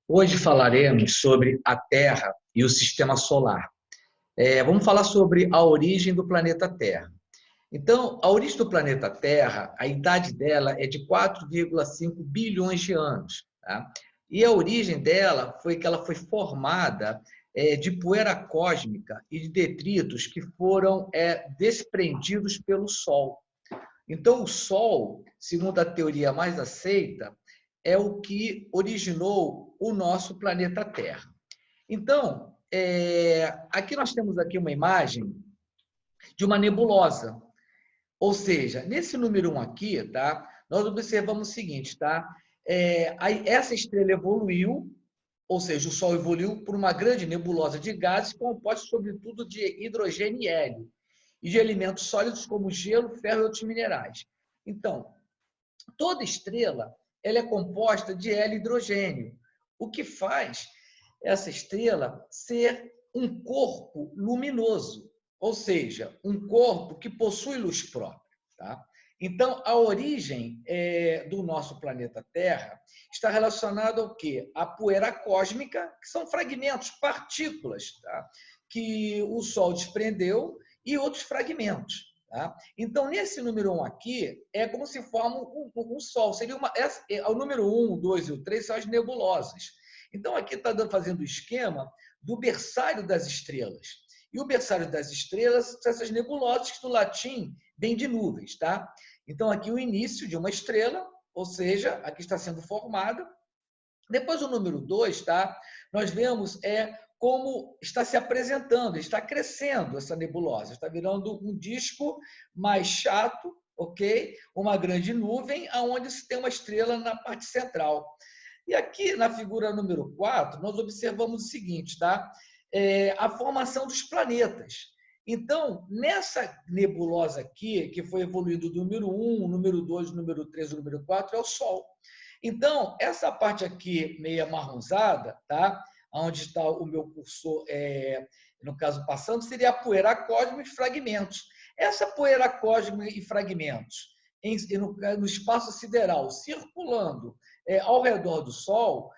Hoje falaremos sobre a Terra e o Sistema Solar. Vamos falar sobre a origem do planeta Terra. Então, a origem do planeta Terra, a idade dela é de 4,5 bilhões de anos. Tá? E a origem dela foi que ela foi formada de poeira cósmica e de detritos que foram desprendidos pelo Sol. Então, o Sol, segundo a teoria mais aceita, é o que originou o nosso planeta Terra. Então, aqui nós temos aqui uma imagem de uma nebulosa. Ou seja, nesse número 1 aqui, tá, nós observamos o seguinte, tá? Essa estrela evoluiu, ou seja, o Sol evoluiu por uma grande nebulosa de gases composta, sobretudo, de hidrogênio e hélio, e de elementos sólidos como gelo, ferro e outros minerais. Então, toda estrela ela é composta de hélio e hidrogênio, o que faz essa estrela ser um corpo luminoso, ou seja, um corpo que possui luz própria. Tá? Então, a origem do nosso planeta Terra está relacionada ao quê? À poeira cósmica, que são fragmentos, partículas, tá? Que o Sol desprendeu e outros fragmentos. Tá? Então, nesse número 1 aqui, é como se forma um Sol. Seria o número 1, o 2 e o 3 são as nebulosas. Então, aqui está fazendo o esquema do berçário das estrelas. E o berçário das estrelas são essas nebulosas que, do latim, vem de nuvens. Tá? Então, aqui o início de uma estrela, ou seja, aqui está sendo formada. Depois, o número 2, tá? Nós vemos como está se apresentando, está crescendo essa nebulosa, está virando um disco mais chato, ok? Uma grande nuvem, aonde se tem uma estrela na parte central. E aqui, na figura número 4, nós observamos o seguinte, tá? A formação dos planetas. Então, nessa nebulosa aqui, que foi evoluindo do número 1, número 2, número 3, número 4, é o Sol. Então, essa parte aqui, meio amarronzada, tá? Onde está o meu cursor, no caso passando, seria a poeira cósmica e fragmentos. Essa poeira cósmica e fragmentos, no espaço sideral, circulando ao redor do Sol,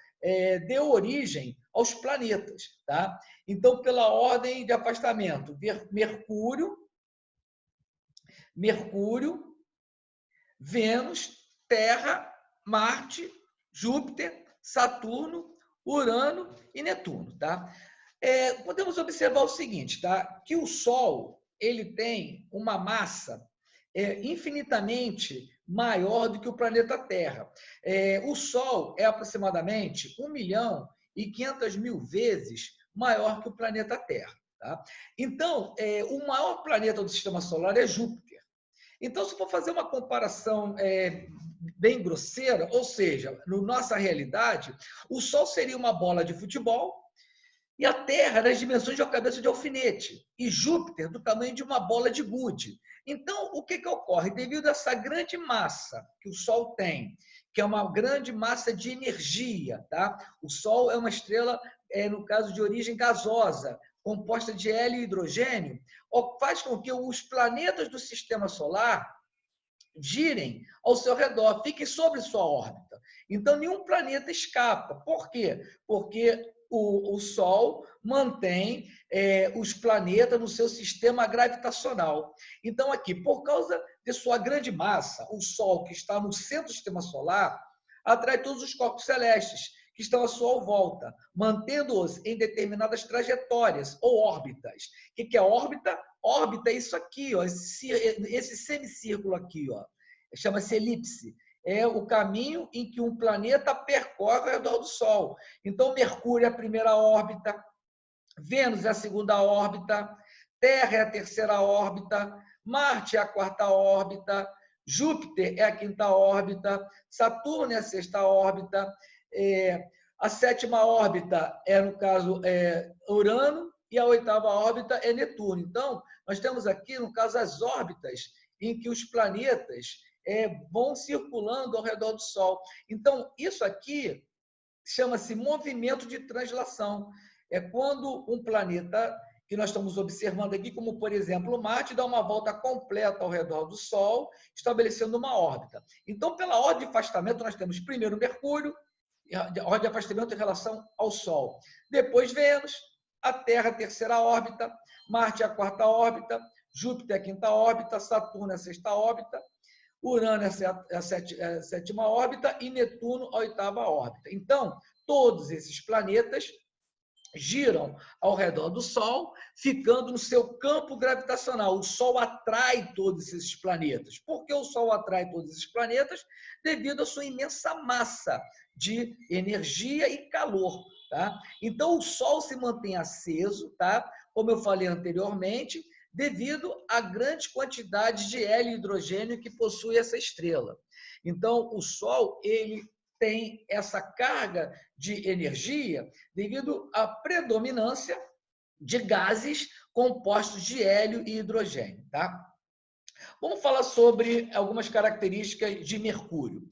deu origem aos planetas. Tá? Então, pela ordem de afastamento, Mercúrio, Vênus, Terra, Marte, Júpiter, Saturno, Urano e Netuno. Tá? Podemos observar o seguinte, tá? Que o Sol ele tem uma massa infinitamente maior do que o planeta Terra. O Sol é aproximadamente 1.500.000 vezes maior que o planeta Terra. Tá? Então, o maior planeta do Sistema Solar é Júpiter. Então, se for fazer uma comparação bem grosseira, ou seja, na nossa realidade, o Sol seria uma bola de futebol e a Terra nas dimensões de uma cabeça de alfinete e Júpiter do tamanho de uma bola de gude. Então, o que ocorre? Devido a essa grande massa que o Sol tem, que é uma grande massa de energia, tá? O Sol é uma estrela, no caso de origem gasosa, composta de hélio e hidrogênio, faz com que os planetas do Sistema Solar girem ao seu redor, fiquem sobre sua órbita. Então, nenhum planeta escapa. Por quê? Porque o Sol mantém os planetas no seu sistema gravitacional. Então, aqui, por causa de sua grande massa, o Sol, que está no centro do sistema solar, atrai todos os corpos celestes que estão à sua volta, mantendo-os em determinadas trajetórias ou órbitas. O que é órbita? Órbita é isso aqui, ó, esse semicírculo aqui, ó, chama-se elipse. É o caminho em que um planeta percorre ao redor do Sol. Então, Mercúrio é a primeira órbita, Vênus é a segunda órbita, Terra é a terceira órbita, Marte é a quarta órbita, Júpiter é a quinta órbita, Saturno é a sexta órbita, a sétima órbita no caso, Urano, e a oitava órbita é Netuno. Então, nós temos aqui, no caso, as órbitas em que os planetas vão circulando ao redor do Sol. Então, isso aqui chama-se movimento de translação. É quando um planeta que nós estamos observando aqui, como por exemplo Marte, dá uma volta completa ao redor do Sol, estabelecendo uma órbita. Então, pela ordem de afastamento, nós temos primeiro Mercúrio, ordem de afastamento em relação ao Sol. Depois Vênus, a Terra, a terceira órbita, Marte, a quarta órbita, Júpiter, a quinta órbita, Saturno, a sexta órbita, Urano, a sétima órbita e Netuno, a oitava órbita. Então, todos esses planetas giram ao redor do Sol, ficando no seu campo gravitacional. O Sol atrai todos esses planetas. Por que o Sol atrai todos esses planetas? Devido à sua imensa massa de energia e calor. Tá? Então, o Sol se mantém aceso, tá? Como eu falei anteriormente, devido à grande quantidade de hélio e hidrogênio que possui essa estrela. Então, o Sol, ele tem essa carga de energia devido à predominância de gases compostos de hélio e hidrogênio. Tá? Vamos falar sobre algumas características de Mercúrio.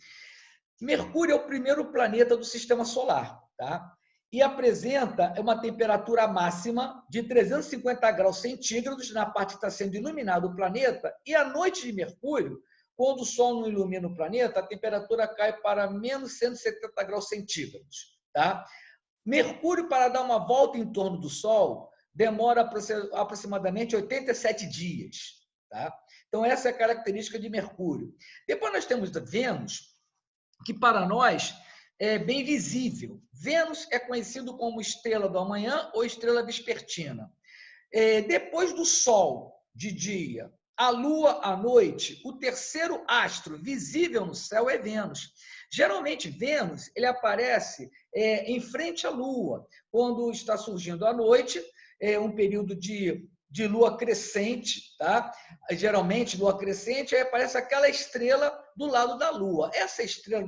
Mercúrio é o primeiro planeta do Sistema Solar, tá? E apresenta uma temperatura máxima de 350 graus centígrados na parte que está sendo iluminado o planeta, e à noite de Mercúrio, quando o Sol não ilumina o planeta, a temperatura cai para menos 170 graus centígrados. Tá? Mercúrio, para dar uma volta em torno do Sol, demora aproximadamente 87 dias. Tá? Então, essa é a característica de Mercúrio. Depois nós temos Vênus, que para nós é bem visível. Vênus é conhecido como estrela do amanhã ou estrela vespertina. Depois do Sol, de dia, a Lua à noite, o terceiro astro visível no céu é Vênus. Geralmente, Vênus ele aparece em frente à Lua, quando está surgindo à noite, um período de lua crescente, tá? Geralmente, lua crescente, aí aparece aquela estrela do lado da Lua. Essa estrela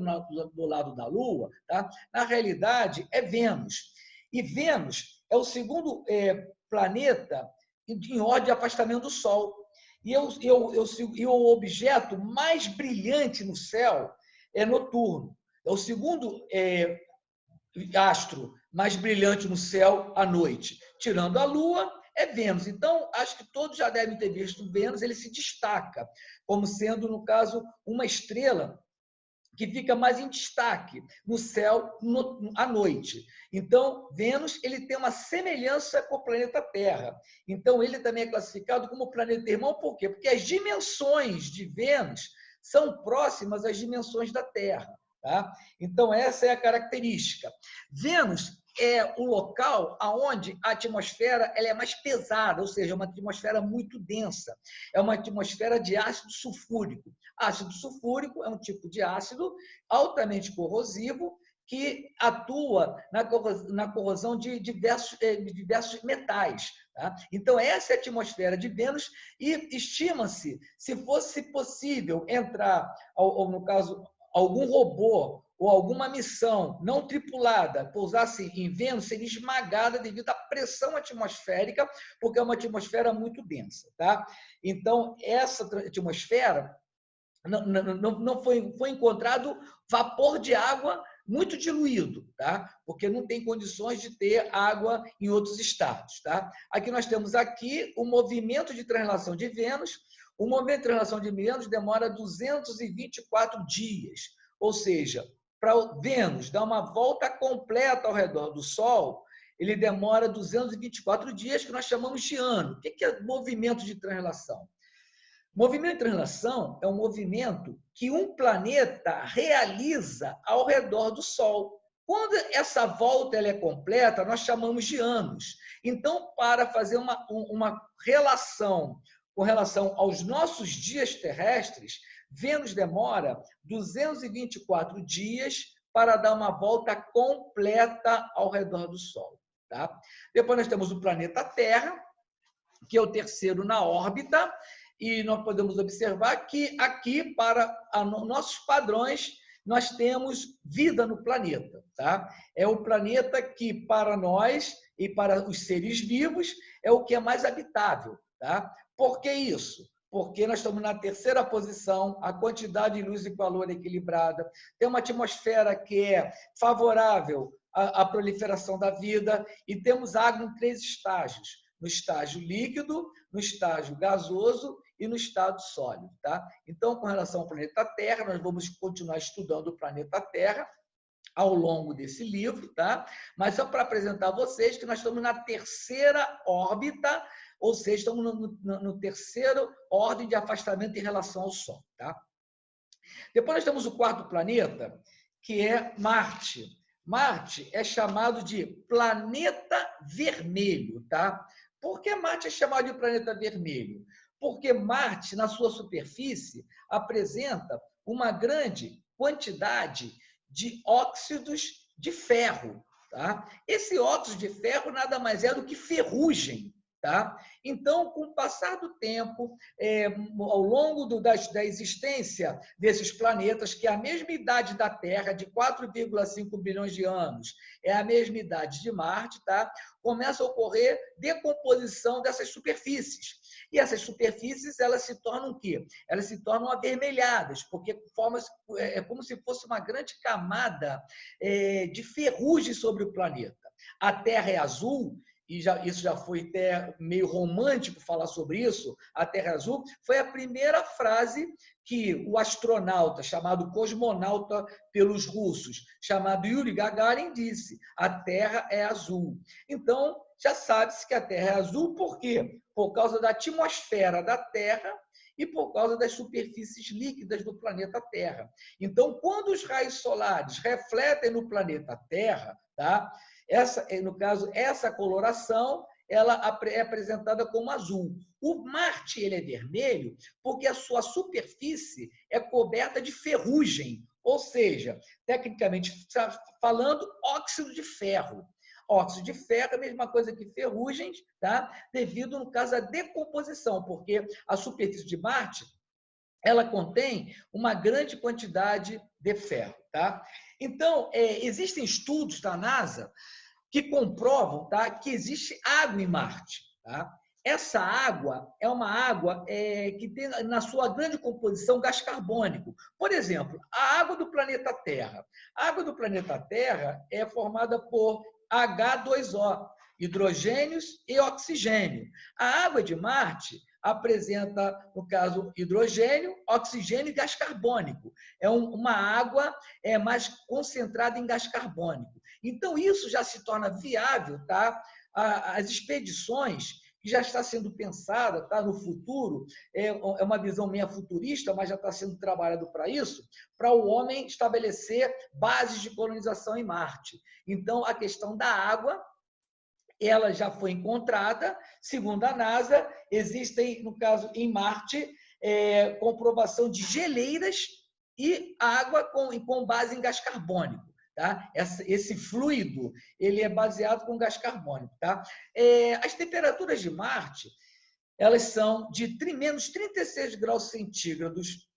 do lado da Lua, tá? Na realidade, é Vênus. E Vênus é o segundo planeta em ordem de afastamento do Sol. E o objeto mais brilhante no céu é noturno. É o segundo astro mais brilhante no céu à noite. Tirando a Lua, é Vênus. Então, acho que todos já devem ter visto Vênus, ele se destaca como sendo, no caso, uma estrela que fica mais em destaque no céu à noite. Então, Vênus ele tem uma semelhança com o planeta Terra. Então, ele também é classificado como planeta irmão, por quê? Porque as dimensões de Vênus são próximas às dimensões da Terra. Tá? Então, essa é a característica. Vênus é o local onde a atmosfera ela é mais pesada, ou seja, é uma atmosfera muito densa. É uma atmosfera de ácido sulfúrico. Ácido sulfúrico é um tipo de ácido altamente corrosivo que atua na corrosão de diversos metais. Tá? Então, essa é a atmosfera de Vênus e estima-se, se fosse possível entrar, ou no caso, algum robô ou alguma missão não tripulada pousasse em Vênus, seria esmagada devido à pressão atmosférica, porque é uma atmosfera muito densa. Tá? Então, essa atmosfera não foi encontrado vapor de água muito diluído, tá? Porque não tem condições de ter água em outros estados. Tá? Aqui nós temos o movimento de translação de Vênus. O movimento de translação de Vênus demora 224 dias, ou seja, para Vênus dar uma volta completa ao redor do Sol, ele demora 224 dias, que nós chamamos de ano. O que é movimento de translação? Movimento de translação é um movimento que um planeta realiza ao redor do Sol. Quando essa volta ela é completa, nós chamamos de anos. Então, para fazer uma relação com relação aos nossos dias terrestres, Vênus demora 224 dias para dar uma volta completa ao redor do Sol. Tá? Depois nós temos o planeta Terra, que é o terceiro na órbita, e nós podemos observar que aqui, para nossos padrões, nós temos vida no planeta. Tá? É o planeta que, para nós e para os seres vivos, é o que é mais habitável. Tá? Por que isso? Porque nós estamos na terceira posição, a quantidade de luz e calor é equilibrada, tem uma atmosfera que é favorável à proliferação da vida e temos água em 3 estágios. No estágio líquido, no estágio gasoso e no estado sólido. Tá? Então, com relação ao planeta Terra, nós vamos continuar estudando o planeta Terra ao longo desse livro, tá? Mas só para apresentar a vocês que nós estamos na terceira órbita, ou seja, estamos no terceiro ordem de afastamento em relação ao Sol, tá? Depois nós temos o quarto planeta, que é Marte. Marte é chamado de planeta vermelho, tá? Por que Marte é chamado de planeta vermelho? Porque Marte, na sua superfície, apresenta uma grande quantidade de óxidos de ferro, tá? Esse óxido de ferro nada mais é do que ferrugem, tá? Então, com o passar do tempo, ao longo da existência desses planetas, que é a mesma idade da Terra, de 4,5 bilhões de anos, é a mesma idade de Marte, tá? Começa a ocorrer decomposição dessas superfícies. E essas superfícies, elas se tornam o quê? Elas se tornam avermelhadas, porque é como se fosse uma grande camada de ferrugem sobre o planeta. A Terra é azul, e isso já foi até meio romântico falar sobre isso, a Terra Azul, foi a primeira frase que o astronauta, chamado cosmonauta pelos russos, chamado Yuri Gagarin, disse: a Terra é azul. Então, já sabe-se que a Terra é azul, por quê? Por causa da atmosfera da Terra e por causa das superfícies líquidas do planeta Terra. Então, quando os raios solares refletem no planeta Terra, tá? No caso, essa coloração ela é apresentada como azul. O Marte ele é vermelho porque a sua superfície é coberta de ferrugem, ou seja, tecnicamente falando, óxido de ferro. Óxido de ferro é a mesma coisa que ferrugens, tá? Devido, no caso, à decomposição, porque a superfície de Marte ela contém uma grande quantidade de ferro, tá? Então, existem estudos da NASA que comprovam, tá, que existe água em Marte, tá? Essa água é uma água que tem na sua grande composição gás carbônico. Por exemplo, a água do planeta Terra. A água do planeta Terra é formada por H2O, hidrogênios e oxigênio. A água de Marte apresenta, no caso, hidrogênio, oxigênio e gás carbônico. É uma água mais concentrada em gás carbônico. Então, isso já se torna viável, tá? As expedições que já está sendo pensada, tá? No futuro, é uma visão meio futurista, mas já está sendo trabalhado para isso, para o homem estabelecer bases de colonização em Marte. Então, a questão da água, ela já foi encontrada, segundo a NASA, existem, no caso, em Marte, comprovação de geleiras e água com base em gás carbônico. Tá? Esse fluido ele é baseado com gás carbônico. Tá? As temperaturas de Marte elas são de menos 36 graus centígrados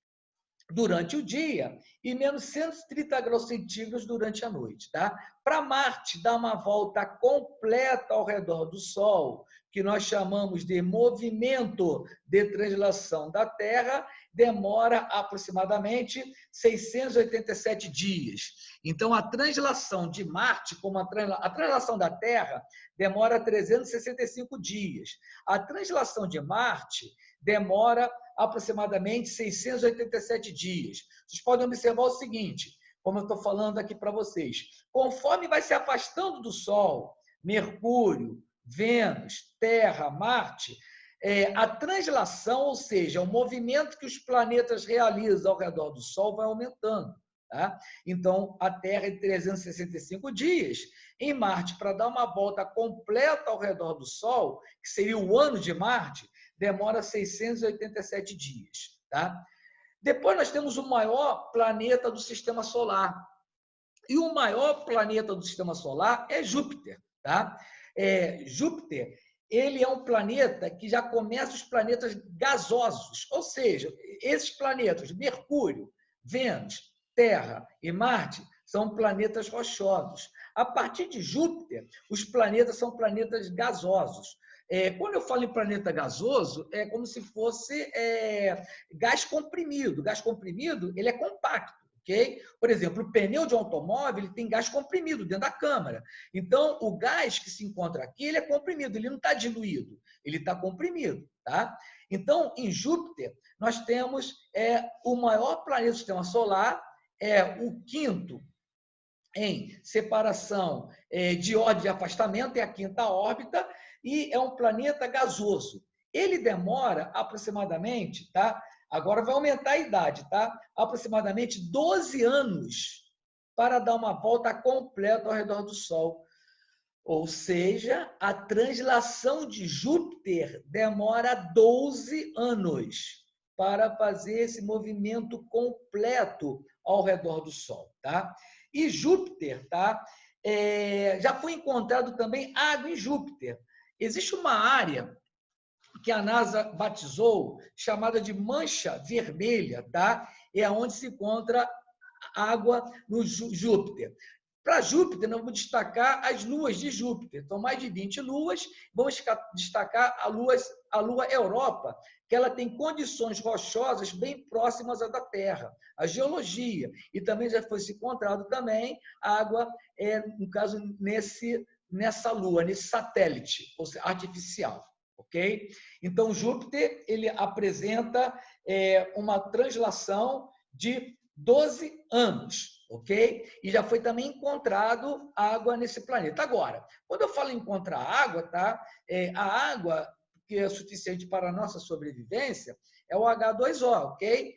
durante o dia e menos 130 graus centígrados durante a noite. Tá? Para Marte dar uma volta completa ao redor do Sol, que nós chamamos de movimento de translação da Terra, demora aproximadamente 687 dias. Então, a translação de Marte, como a translação da Terra, demora 365 dias. A translação de Marte demora aproximadamente 687 dias. Vocês podem observar o seguinte, como eu estou falando aqui para vocês, conforme vai se afastando do Sol, Mercúrio, Vênus, Terra, Marte, a translação, ou seja, o movimento que os planetas realizam ao redor do Sol vai aumentando. Tá? Então, a Terra em 365 dias, em Marte, para dar uma volta completa ao redor do Sol, que seria o ano de Marte, demora 687 dias. Tá? Depois nós temos o maior planeta do Sistema Solar. E o maior planeta do Sistema Solar é Júpiter. Tá? Júpiter ele é um planeta que já começa os planetas gasosos, ou seja, esses planetas, Mercúrio, Vênus, Terra e Marte, são planetas rochosos. A partir de Júpiter, os planetas são planetas gasosos. Quando eu falo em planeta gasoso, é como se fosse gás comprimido. Gás comprimido, ele é compacto. Okay? Por exemplo, o pneu de um automóvel ele tem gás comprimido dentro da câmara. Então, o gás que se encontra aqui, ele é comprimido, ele não está diluído, ele está comprimido. Tá? Então, em Júpiter, nós temos o maior planeta do Sistema Solar, o quinto em separação de ordem de afastamento, é a quinta órbita, e é um planeta gasoso. Ele demora aproximadamente, tá? Agora vai aumentar a idade, tá? Aproximadamente 12 anos para dar uma volta completa ao redor do Sol. Ou seja, a translação de Júpiter demora 12 anos para fazer esse movimento completo ao redor do Sol, tá? E Júpiter, tá? Já foi encontrado também água em Júpiter. Existe uma área que a NASA batizou, chamada de mancha vermelha, tá? É onde se encontra água no Júpiter. Para Júpiter, nós vamos destacar as luas de Júpiter. São mais de 20 luas. Vamos destacar a lua Europa, que ela tem condições rochosas bem próximas à da Terra. A geologia. E também já foi se encontrado também água, no caso, nessa lua, nesse satélite, ou seja, artificial. Ok? Então, Júpiter ele apresenta uma translação de 12 anos, ok? E já foi também encontrado água nesse planeta. Agora, quando eu falo em encontrar água, tá? A água que é suficiente para a nossa sobrevivência é o H2O, ok?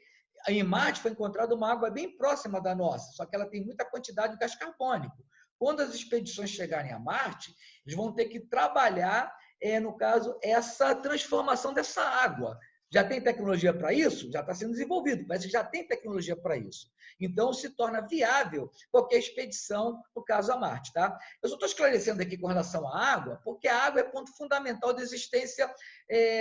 Em Marte foi encontrada uma água bem próxima da nossa, só que ela tem muita quantidade de gás carbônico. Quando as expedições chegarem a Marte, eles vão ter que trabalhar, no caso, essa transformação dessa água. Já tem tecnologia para isso? Já está sendo desenvolvido, parece que já tem tecnologia para isso. Então, se torna viável qualquer expedição, no caso, a Marte. Tá? Eu só estou esclarecendo aqui com relação à água, porque a água é ponto fundamental da existência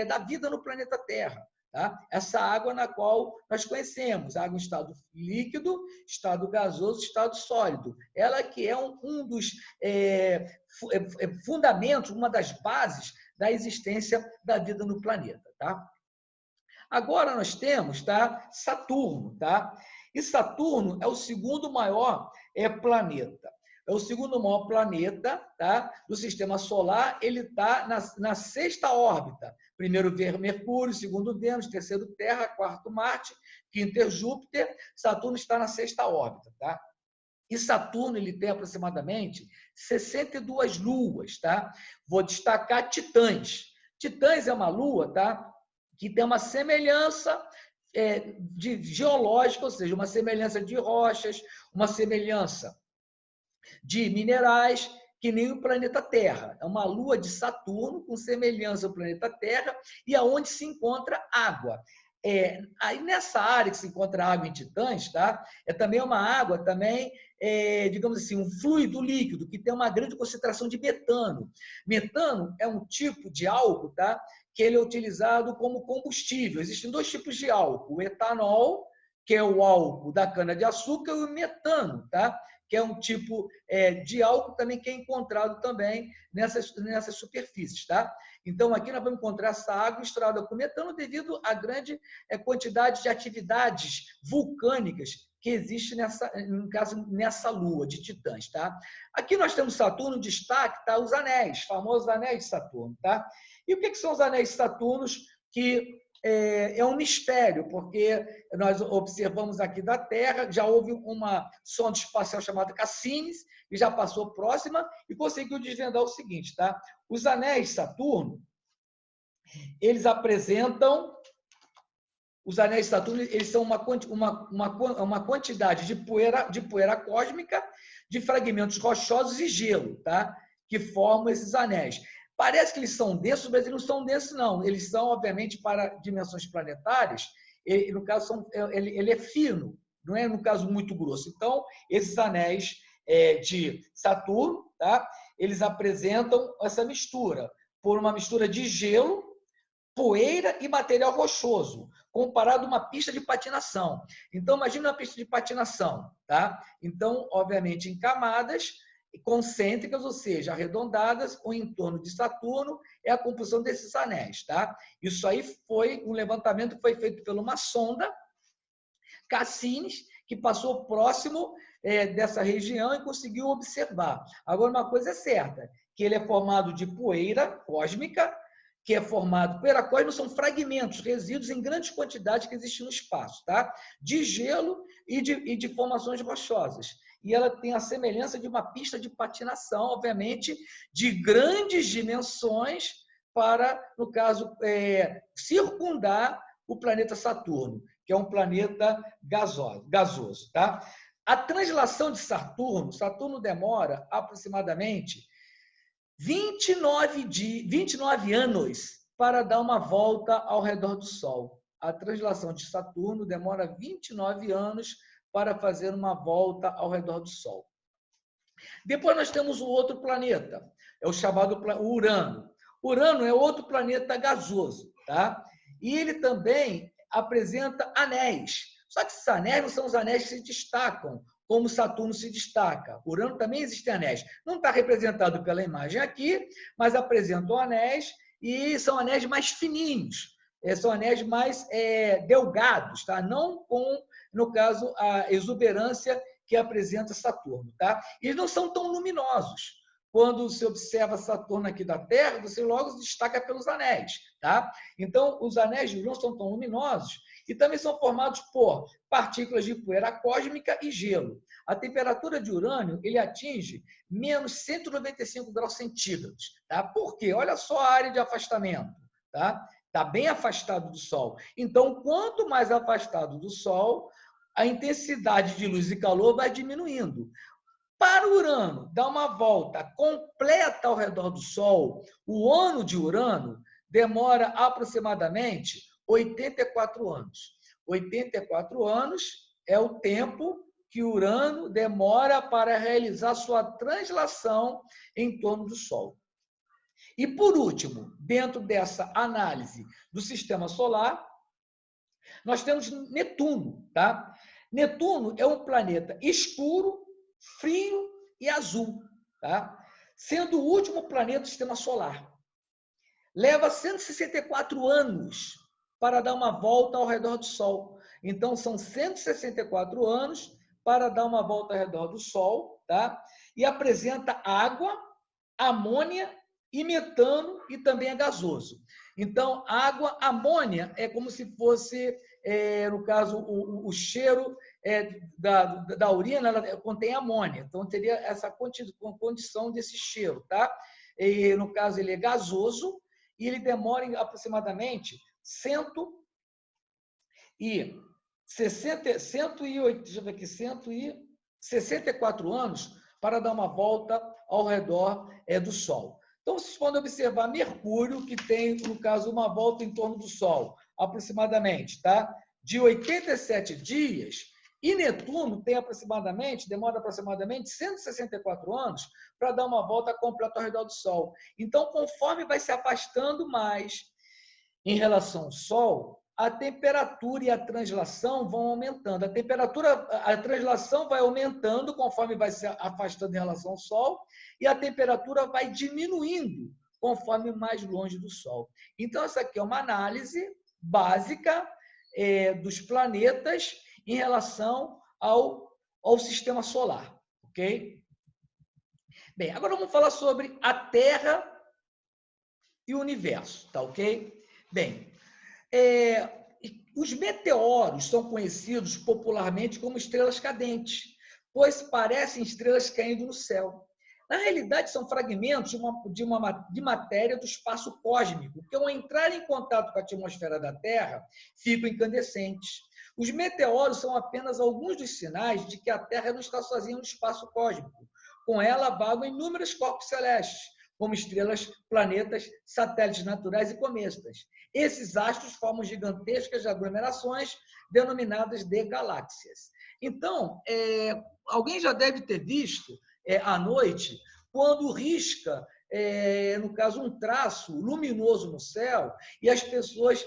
da vida no planeta Terra. Tá? Essa água na qual nós conhecemos, água em estado líquido, estado gasoso, estado sólido. Ela que é um dos fundamentos, uma das bases da existência da vida no planeta. Tá? Agora nós temos, tá, Saturno, tá? E Saturno é o segundo maior planeta. É o segundo maior planeta, tá, do sistema solar. Ele está na sexta órbita. Primeiro Mercúrio, segundo Vênus, terceiro Terra, quarto Marte, quinto Júpiter. Saturno está na sexta órbita, tá? E Saturno ele tem aproximadamente 62 luas, tá? Vou destacar Titãs. Titãs é uma lua, tá, que tem uma semelhança geológica, ou seja, uma semelhança de rochas, uma semelhança de minerais, que nem o planeta Terra. É uma lua de Saturno com semelhança ao planeta Terra e aonde se encontra água. Aí nessa área que se encontra água em Titãs, tá? É também uma água, também, digamos assim, um fluido líquido que tem uma grande concentração de metano. Metano é um tipo de álcool, tá? Que ele é utilizado como combustível. Existem dois tipos de álcool: o etanol, que é o álcool da cana-de-açúcar, e o metano, tá? Que é um tipo de álcool também que é encontrado também nessas superfícies. Tá? Então, aqui nós vamos encontrar essa água misturada com metano devido à grande quantidade de atividades vulcânicas que existe no caso, nessa lua de Titãs. Tá? Aqui nós temos Saturno, destaque, tá? Os anéis, famosos anéis de Saturno. Tá? E o que são os anéis de Saturno? Que é um mistério, porque nós observamos aqui da Terra, já houve uma sonda espacial chamada Cassini, que já passou próxima e conseguiu desvendar o seguinte, tá? Os anéis de Saturno, eles apresentam, os anéis de Saturno, eles são uma quantidade de poeira cósmica, de fragmentos rochosos e gelo, tá? Que formam esses anéis. Parece que eles são densos, mas eles não são densos, não. Eles são, obviamente, para dimensões planetárias, no caso, ele é fino, não é, no caso, muito grosso. Então, esses anéis de Saturno, tá? Eles apresentam essa mistura, por uma mistura de gelo, poeira e material rochoso, comparado a uma pista de patinação. Então, imagina uma pista de patinação, tá? Então, obviamente, em camadas concêntricas, ou seja, arredondadas, ou em torno de Saturno, é a composição desses anéis, tá? Isso aí foi um levantamento que foi feito por uma sonda, Cassini, que passou próximo dessa região e conseguiu observar. Agora, uma coisa é certa, que ele é formado de poeira cósmica, que é formado, poeira cósmica são fragmentos, resíduos em grandes quantidades que existem no espaço, tá? De gelo e de formações rochosas. e ela tem a semelhança de uma pista de patinação, obviamente, de grandes dimensões para, no caso, circundar o planeta Saturno, que é um planeta gasoso. Tá? A translação de Saturno demora aproximadamente 29 anos para dar uma volta ao redor do Sol. A translação de Saturno demora 29 anos para fazer uma volta ao redor do Sol. Depois nós temos um outro planeta, é o chamado Urano. Urano é outro planeta gasoso, tá? E ele também apresenta anéis. Só que esses anéis não são os anéis que se destacam, como Saturno se destaca. Urano também existem anéis. Não está representado pela imagem aqui, mas apresentam anéis e são anéis mais fininhos. São anéis mais delgados, tá? Não com, no caso, a exuberância que apresenta Saturno. Tá? Eles não são tão luminosos. Quando se observa Saturno aqui da Terra, você logo se destaca pelos anéis. Tá? Então, os anéis de Urano são tão luminosos e também são formados por partículas de poeira cósmica e gelo. A temperatura de Urânio ele atinge menos 195 graus centígrados. Tá? Por quê? Olha só a área de afastamento. Tá? Está bem afastado do Sol. Então, quanto mais afastado do Sol, a intensidade de luz e calor vai diminuindo. Para o Urano dar uma volta completa ao redor do Sol, o ano de Urano demora aproximadamente 84 anos. 84 anos é o tempo que Urano demora para realizar sua translação em torno do Sol. E, por último, dentro dessa análise do sistema solar, nós temos Netuno. Tá? Netuno é um planeta escuro, frio e azul, tá? Sendo o último planeta do sistema solar. Leva 164 anos para dar uma volta ao redor do Sol. Então, são 164 anos para dar uma volta ao redor do Sol, tá? E apresenta água, amônia e metano e também é gasoso. Então, água, amônia é como se fosse, no caso, o cheiro da urina, ela contém amônia. Então, teria essa condição desse cheiro, tá? E, no caso, ele é gasoso e ele demora aproximadamente 164 anos para dar uma volta ao redor do Sol. Então, vocês podem observar Mercúrio, que tem, no caso, uma volta em torno do Sol, aproximadamente, tá? De 87 dias, e Netuno demora aproximadamente 164 anos para dar uma volta completa ao redor do Sol. Então, conforme vai se afastando mais em relação ao Sol, a temperatura e a translação vão aumentando. A translação vai aumentando conforme vai se afastando em relação ao Sol e a temperatura vai diminuindo conforme mais longe do Sol. Então, essa aqui é uma análise básica dos planetas em relação ao sistema solar. Ok? Bem, agora vamos falar sobre a Terra e o universo. Tá ok? Bem, os meteoros são conhecidos popularmente como estrelas cadentes, pois parecem estrelas caindo no céu. Na realidade, são fragmentos de matéria do espaço cósmico, que, ao entrar em contato com a atmosfera da Terra, ficam incandescentes. Os meteoros são apenas alguns dos sinais de que a Terra não está sozinha no espaço cósmico. Com ela, vagam inúmeros corpos celestes, como estrelas, planetas, satélites naturais e cometas. Esses astros formam gigantescas aglomerações denominadas de galáxias. Então, alguém já deve ter visto à noite, quando risca, no caso, um traço luminoso no céu, e as pessoas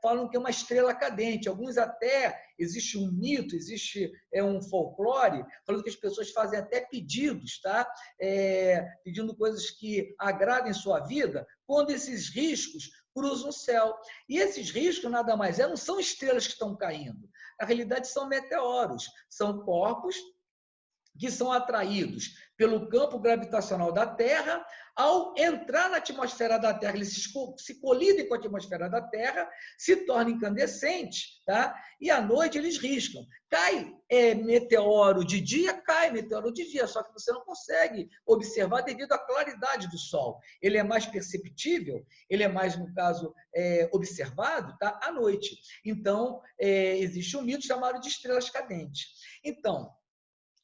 falam que é uma estrela cadente. Alguns até, existe um mito, existe um folclore, falando que as pessoas fazem até pedidos, tá? Pedindo coisas que agradem sua vida, quando esses riscos cruzam o céu. E esses riscos, nada mais não são estrelas que estão caindo. Na realidade, são meteoros, são corpos que são atraídos pelo campo gravitacional da Terra. Ao entrar na atmosfera da Terra, eles se colidem com a atmosfera da Terra, se tornam incandescentes, tá? E à noite eles riscam. Cai meteoro de dia, cai meteoro de dia, só que você não consegue observar devido à claridade do Sol. Ele é mais perceptível, ele é mais, no caso, observado, tá? À noite. Então, existe um mito chamado de estrelas cadentes. Então,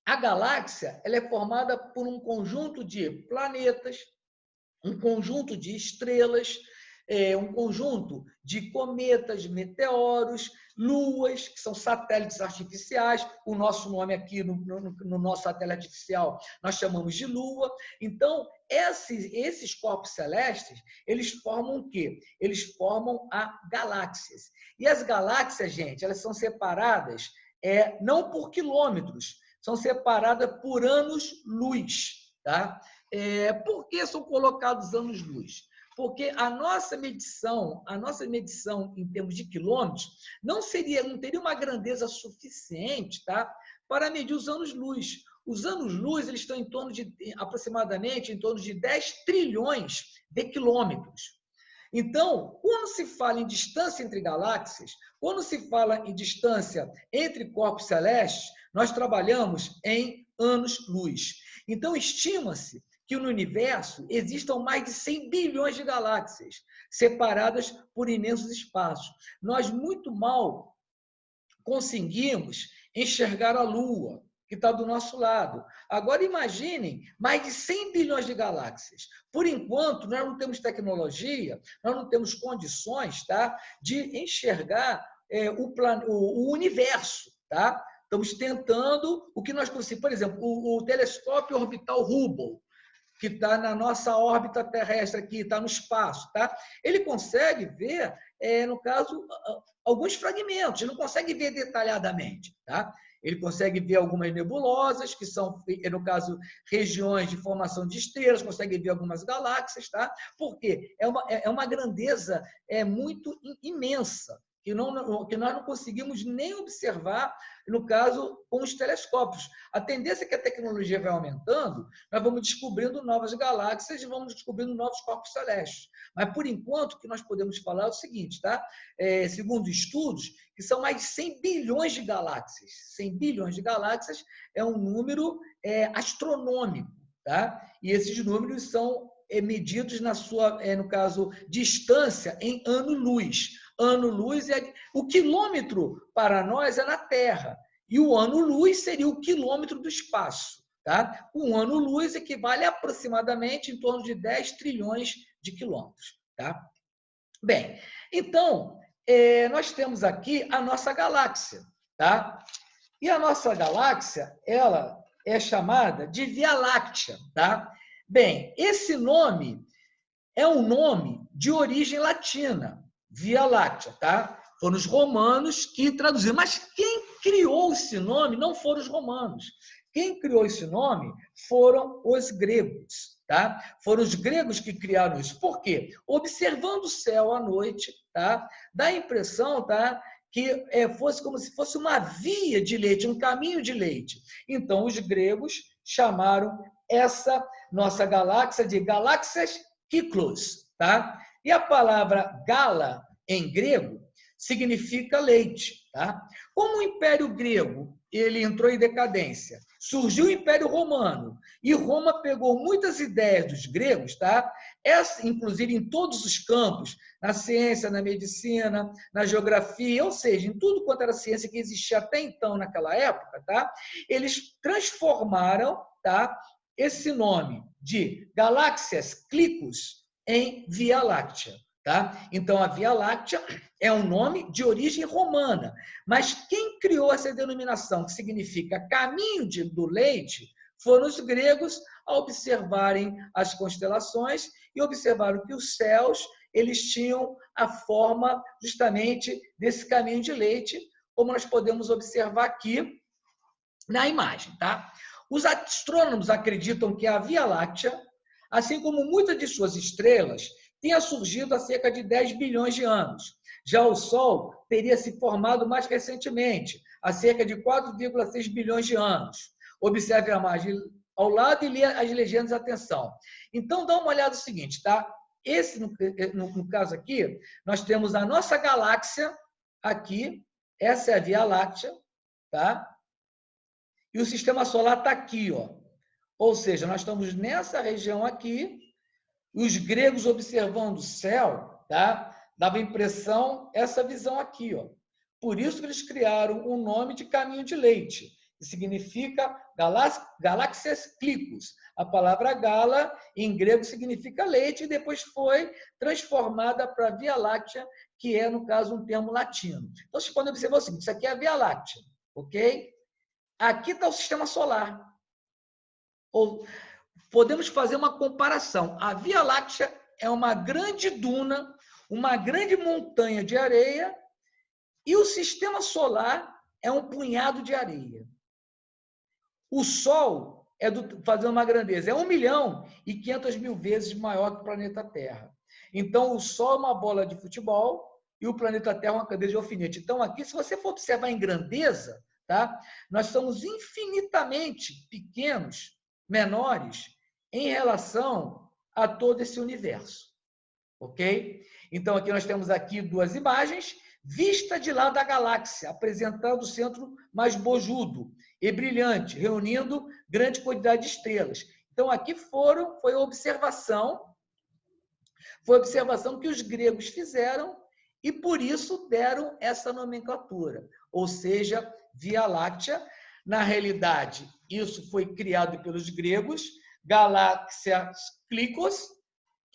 a galáxia ela é formada por um conjunto de planetas, um conjunto de estrelas, um conjunto de cometas, meteoros, luas, que são satélites artificiais. O nosso nome aqui no nosso satélite artificial nós chamamos de lua. Então, esses corpos celestes, eles formam o quê? Eles formam as galáxias. E as galáxias, gente, elas são separadas não por quilômetros, são separadas por anos-luz, tá? Por que são colocados anos-luz? Porque a nossa medição em termos de quilômetros não teria uma grandeza suficiente, tá, para medir os anos-luz. Os anos-luz eles estão aproximadamente em torno de 10 trilhões de quilômetros. Então, quando se fala em distância entre galáxias, quando se fala em distância entre corpos celestes, nós trabalhamos em anos-luz. Então, estima-se que no universo existam mais de 100 bilhões de galáxias, separadas por imensos espaços. Nós muito mal conseguimos enxergar a Lua, que está do nosso lado. Agora, imaginem mais de 100 bilhões de galáxias. Por enquanto, nós não temos tecnologia, nós não temos condições, tá, de enxergar o universo. Tá? Estamos tentando o que nós conseguimos. Por exemplo, o telescópio orbital Hubble, que está na nossa órbita terrestre aqui, está no espaço, tá? Ele consegue ver, no caso, alguns fragmentos, ele não consegue ver detalhadamente, tá? Ele consegue ver algumas nebulosas, que são, no caso, regiões de formação de estrelas, consegue ver algumas galáxias, tá? Porque é uma grandeza muito imensa, que nós não conseguimos nem observar, no caso, com os telescópios. A tendência é que a tecnologia vai aumentando, nós vamos descobrindo novas galáxias e vamos descobrindo novos corpos celestes. Mas, por enquanto, o que nós podemos falar é o seguinte, tá? Segundo estudos, que são mais de 100 bilhões de galáxias. 100 bilhões de galáxias é um número astronômico, tá? E esses números são medidos na sua, no caso, distância em ano-luz. Ano-luz o quilômetro para nós é na Terra e o ano-luz seria o quilômetro do espaço, tá? Um ano-luz equivale a aproximadamente em torno de 10 trilhões de quilômetros, tá? Bem, então nós temos aqui a nossa galáxia, tá? E a nossa galáxia ela é chamada de Via Láctea, tá? Bem, esse nome é um nome de origem latina. Via Láctea, tá? Foram os romanos que traduziram. Mas quem criou esse nome não foram os romanos. Quem criou esse nome foram os gregos, tá? Foram os gregos que criaram isso. Por quê? Observando o céu à noite, tá? Dá a impressão, tá? Que fosse como se fosse uma via de leite, um caminho de leite. Então, os gregos chamaram essa nossa galáxia de Galáxias Kyklos, tá? E a palavra gala, em grego, significa leite, tá? Como o Império Grego ele entrou em decadência, surgiu o Império Romano, e Roma pegou muitas ideias dos gregos, tá? Inclusive em todos os campos, na ciência, na medicina, na geografia, ou seja, em tudo quanto era ciência que existia até então naquela época, tá? Eles transformaram, tá, esse nome de Galáxias Kyklos em Via Láctea, tá? Então, a Via Láctea é um nome de origem romana, mas quem criou essa denominação, que significa caminho do leite, foram os gregos a observarem as constelações e observaram que os céus eles tinham a forma justamente desse caminho de leite, como nós podemos observar aqui na imagem, tá? Os astrônomos acreditam que a Via Láctea, assim como muitas de suas estrelas, tenha surgido há cerca de 10 bilhões de anos. Já o Sol teria se formado mais recentemente, há cerca de 4,6 bilhões de anos. Observe a imagem ao lado e lê as legendas, atenção. Então, dá uma olhada no seguinte, tá? Esse, no caso aqui, nós temos a nossa galáxia aqui, essa é a Via Láctea, tá? E o sistema solar está aqui, ó. Ou seja, nós estamos nessa região aqui, os gregos observando o céu, tá? Dava impressão, essa visão aqui, ó. Por isso que eles criaram o nome de caminho de leite, que significa Galáxias Clicos. A palavra gala, em grego, significa leite, e depois foi transformada para Via Láctea, que é, no caso, um termo latino. Então, vocês podem observar o seguinte, isso aqui é a Via Láctea, ok? Aqui está o sistema solar. Ou podemos fazer uma comparação. A Via Láctea é uma grande duna, uma grande montanha de areia, e o sistema solar é um punhado de areia. O Sol, fazendo uma grandeza, é 1.500.000 vezes maior que o planeta Terra. Então, o Sol é uma bola de futebol e o planeta Terra é uma cadeia de alfinete. Então, aqui, se você for observar em grandeza, tá? Nós somos infinitamente pequenos, menores, em relação a todo esse universo. Ok? Então, aqui nós temos aqui duas imagens, vista de lá da galáxia, apresentando o centro mais bojudo e brilhante, reunindo grande quantidade de estrelas. Então, aqui foi a observação que os gregos fizeram e, por isso, deram essa nomenclatura, ou seja, Via Láctea. Na realidade, isso foi criado pelos gregos, Galáxias Clicos,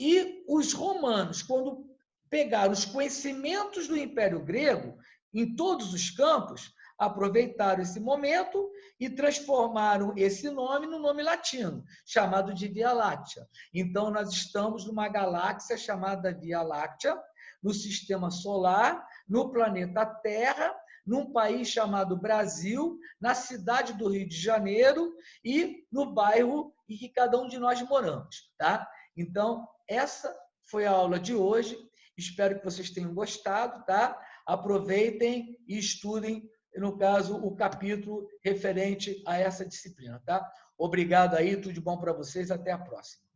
e os romanos, quando pegaram os conhecimentos do Império Grego, em todos os campos, aproveitaram esse momento e transformaram esse nome no nome latino, chamado de Via Láctea. Então, nós estamos numa galáxia chamada Via Láctea, no sistema solar, no planeta Terra, num país chamado Brasil, na cidade do Rio de Janeiro e no bairro em que cada um de nós moramos, tá? Então, essa foi a aula de hoje. Espero que vocês tenham gostado, tá? Aproveitem e estudem, no caso, o capítulo referente a essa disciplina, tá? Obrigado aí, tudo de bom para vocês, até a próxima.